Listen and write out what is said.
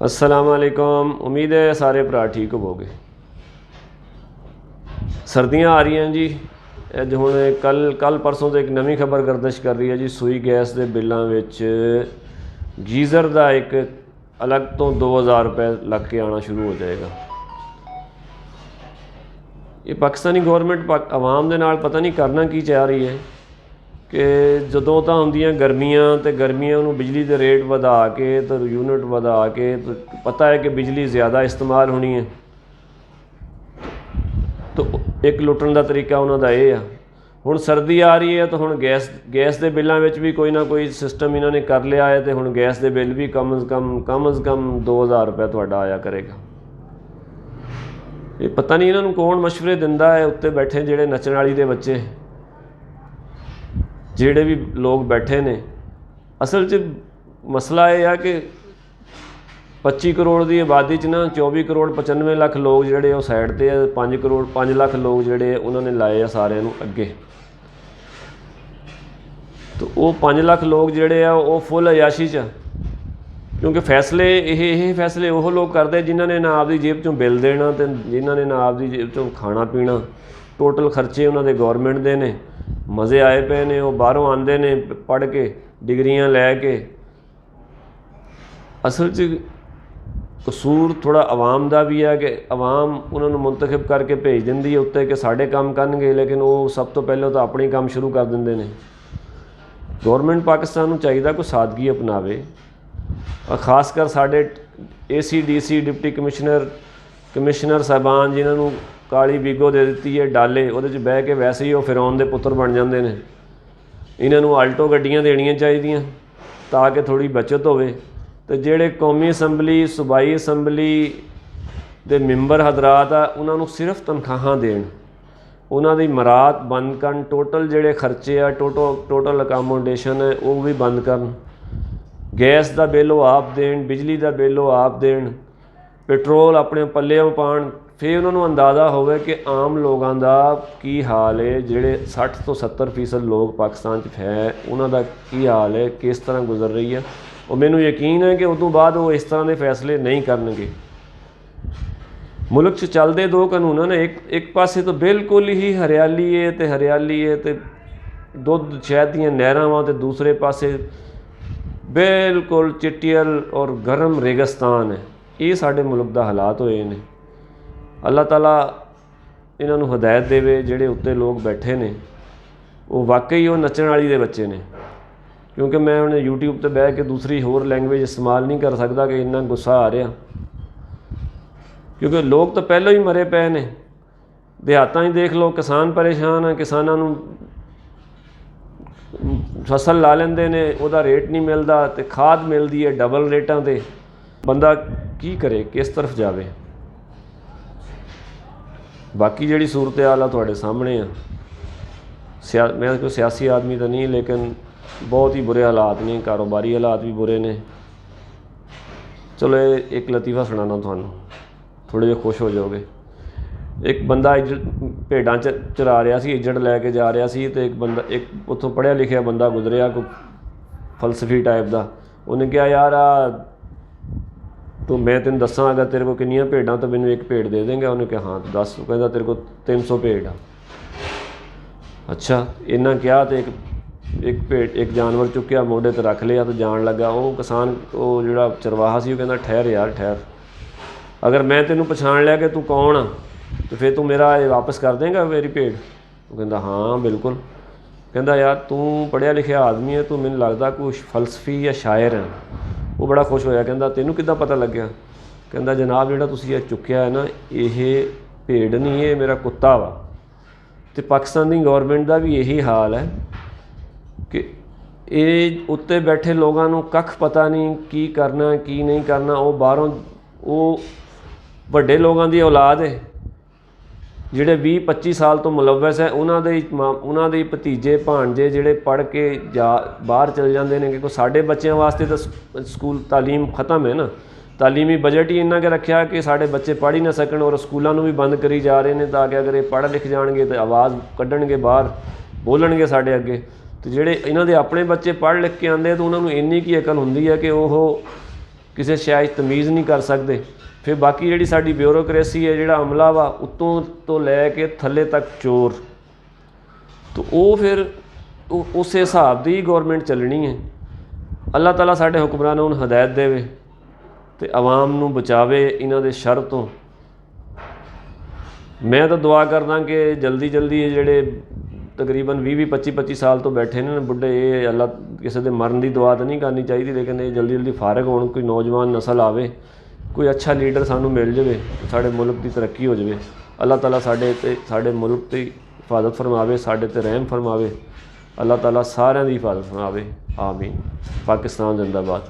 अस्सलाम वालेकुम। उम्मीद है सारे भरा ठीक होवोगे। सर्दियाँ आ रही हैं जी। अज हुण कल परसों तो एक नवी खबर गर्दिश कर रही है जी। सूई गैस के बिलों गीज़र का एक अलग तो 2000 रुपये लग के आना शुरू हो जाएगा। ये पाकिस्तानी गौरमेंट आवाम दे नाल पता नहीं करना की चाह रही है कि जदों तो होंदियां गर्मियां तो गर्मियां नूं बिजली के रेट वधा के तो यूनिट वधा के तो पता है कि बिजली ज़्यादा इस्तेमाल होनी है, तो एक लुटन का तरीका उन्होंने ये आ। हुण सर्दी आ रही है तो हुण गैस के बिलों भी कोई ना कोई सिस्टम इन्होंने कर लिया है, तो हुण गैस के बिल भी कम अज़ कम 2000 रुपये तुहाडा आया करेगा। ये पता नहीं इन्होंने कौन मशवरे दिंदा है। उत्ते बैठे जिहड़े नचण वाली दे बच्चे, जिहड़े भी लोग बैठे ने, असल च मसला यह है कि 25 करोड़ की आबादी च ना 24 करोड़ 95 लाख लोग जिहड़े वो साइड ते 5 लाख लोग जिहड़े उन्होंने लाए आ सारे नूं अगे। तो वो 5 लाख लोग जिहड़े आ वो फुल अयाशी च, क्योंकि फैसले ये फैसले वो लोग करते जिन्होंने ना आपकी जेब चों बिल देना, तो जिन्होंने ना आपकी जेब चों खाना पीना। टोटल खर्चे उन्होंने गौरमेंट के ने। मज़े आए पे ने, वो बाहरों आते ने पढ़ के डिग्रियां लैके। असल च कसूर थोड़ा आवाम का भी है कि आवाम उन्होंने मुंतखब करके भेज देंदी है उत्ते कि साढ़े काम करनगे, लेकिन वो सब तो पहले तो अपने काम शुरू कर देंगे ने। गौरमेंट पाकिस्तान नूं चाहिए कोई सादगी अपनावे, और खासकर साढ़े ACDC डिप्टी कमिश्नर साहबान जिन्होंने काली बीगो दे दी है डाले, वो बह के वैसे ही वो फिरौन के पुत्र बन जाते हैं। इन्हों आल्टो गड्डियां देनियां चाहिए ताकि थोड़ी बचत होवे। तो जेड़े कौमी असैम्बली सूबाई असैम्बली के मैंबर हजरात आ उन्होंने सिर्फ तनख्वाहां देन, उन्होंने मरात बंद करन, टोटल जेड़े खर्चे आ टोटल अकामोडेशन है वो भी बंद करन, गैस का बिल वो आप देन, बिजली का बिल वो आप देन, पेट्रोल अपने पल्ले पान। फिर उन्होंने अंदाज़ा होवे कि आम लोगों का की हाल है, जिहड़े 60 तो 70% लोग पाकिस्तान है उन्हों की हाल है, किस तरह गुजर रही है। और मैनू यकीन है कि उस तो बाद वो इस तरह के फैसले नहीं करनगे। मुल्क चलते दो कानून ने, एक पासे तो बिल्कुल ही हरियाली है तो दुध शहद दीयां नहरां वां, ते दूसरे पासे बिल्कुल चिट्टियल और गर्म रेगिस्तान है। ये साडे मुल्क का हालात होए ने। अल्लाह ताला इन्हों हदायत देवे जिहड़े उत्ते लोग बैठे ने, वो वाकई वो नचण वाली दे बच्चे ने। क्योंकि मैं उन्हें YouTube पर बह के दूसरी होर लैंगवेज इस्तेमाल नहीं कर सकता कि इन्ना गुस्सा आ रहा, क्योंकि लोग तो पहलों ही मरे पे ने। देहातां ही देख लो, किसान परेशान है, किसानों नूं फसल ला लेंदे ने, उहदा रेट नहीं मिलता, तो खाद मिलती है डबल रेटां ते। बंदा की करे, किस तरफ जावे। बाकी जिहड़ी सूरत हाल आ तुहाडे सामने आ। मैं कोई सियासी आदमी तो नहीं, लेकिन बहुत ही बुरे हालात ने, कारोबारी हालात भी बुरे ने। चलो एक लतीफ़ा सुनाना तुहानूं, थोड़े जे खुश हो जाओगे। एक बंदा भेडां चरा रहा सी, इजड़ लैके जा रहा सी, तो एक उत्थों पढ़िया लिखिया बंदा गुजरिया, कोई फलसफी टाइप का। उन्हें कहा यार तो मैं तेन दसा अगर तेरे को कितनियां भेडां, तो मैनू एक भेड़ दे देंगे। उन्हें कहा हाँ तो दस। कहता तेरे को 300 भेड़ आ। अच्छा इन्ना क्या, तो एक जानवर चुक्या मोढे ते रख लिया तो जान लगा। वो किसान वो जिहड़ा चरवाहा सी, कहता ठहर यार ठहर, अगर मैं तेनों पछाण लिया कि तू कौन आ, तो फिर तू मेरा वापस कर देंगा मेरी भेड़। वो कहता हाँ बिल्कुल। कहता यार तू पढ़िया लिखिया आदमी है, तू मैनूं लगदा कुछ फलसफी या शायर है। वो बड़ा खुश होया, कहता तेनों किद्दां पता लग्या। कहता जनाब जिहड़ा तुसीं ये चुक्या है ना, ये भेड़ नहीं, ये मेरा कुत्ता वा। तो पाकिस्तान की गौरमेंट का भी यही हाल है कि ये उत्ते बैठे लोगों को कख पता नहीं की करना की नहीं करना। वो बाहरों वो वड्डे लोगों की औलाद है, जिहड़े 20-25 साल तो मुलवस है, उन्हों दे भतीजे भाणजे जिहड़े पढ़ के बाहर चल जाते हैं। क्योंकि साढ़े बच्चों वास्ते तो स्कूल तालीम ख़त्म है ना, तालीमी बजट ही इन्ना के रखा कि साढ़े बच्चे पढ़ ही ना सकन, और स्कूलों भी बंद करी जा रहे हैं ताकि अगर ये पढ़ लिख जाएंगे तो आवाज़ कढ़णगे बाहर, बोलणगे साढ़े अगे। तो जिहड़े इन्हां दे अपने बच्चे पढ़ लिख के आते तो उन्होंने इन्नी की अकल हुंदी है कि वो ਕਿਸੇ ਸ਼ੈ 'ਚ ਤਮੀਜ਼ ਨਹੀਂ ਕਰ ਸਕਦੇ। ਫਿਰ ਬਾਕੀ ਜਿਹੜੀ ਸਾਡੀ ਬਿਊਰੋਕ੍ਰੇਸੀ ਹੈ, ਜਿਹੜਾ ਅਮਲਾ ਵਾ ਉੱਤੋਂ ਤੋਂ ਲੈ ਕੇ ਥੱਲੇ ਤੱਕ ਚੋਰ, ਤਾਂ ਉਹ ਫਿਰ ਉਸੇ ਹਿਸਾਬ ਦੀ ਗੌਰਮੈਂਟ ਚੱਲਣੀ ਹੈ। ਅੱਲਾਹ ਤਾਲਾ ਸਾਡੇ ਹੁਕਮਰਾਨਾਂ ਨੂੰ ਹਦਾਇਤ ਦੇਵੇ ਤੇ ਆਵਾਮ ਨੂੰ ਬਚਾਵੇ ਇਹਨਾਂ ਦੇ ਸ਼ਰ ਤੋਂ। ਮੈਂ ਤਾਂ ਦੁਆ ਕਰਦਾ ਕਿ ਜਲਦੀ ਜਲਦੀ ਇਹ ਜਿਹੜੇ ਤਕਰੀਬਨ 20-25 ਸਾਲ ਤੋਂ ਬੈਠੇ ਨੇ ਬੁੱਢੇ, ਇਹ ਅੱਲਾ ਕਿਸੇ ਦੇ ਮਰਨ ਦੀ ਦੁਆ ਤਾਂ ਨਹੀਂ ਕਰਨੀ ਚਾਹੀਦੀ, ਲੇਕਿਨ ਇਹ ਜਲਦੀ ਜਲਦੀ ਫਾਰਗ ਹੋਣ, ਕੋਈ ਨੌਜਵਾਨ ਨਸਲ ਆਵੇ, ਕੋਈ ਅੱਛਾ ਲੀਡਰ ਸਾਨੂੰ ਮਿਲ ਜਾਵੇ, ਸਾਡੇ ਮੁਲਕ ਦੀ ਤਰੱਕੀ ਹੋ ਜਾਵੇ। ਅੱਲਾਹ ਤਾਲਾ ਸਾਡੇ ਤੇ ਸਾਡੇ ਮੁਲਕ ਦੀ ਹਿਫਾਜ਼ਤ ਫਰਮਾਵੇ, ਸਾਡੇ ਤੇ ਰਹਿਮ ਫਰਮਾਵੇ। ਅੱਲਾਹ ਤਾਲਾ ਸਾਰਿਆਂ ਦੀ ਹਿਫਾਜ਼ਤ ਫਰਮਾਵੇ। ਆਮੀਨ। ਪਾਕਿस्तान जिंदाबाद।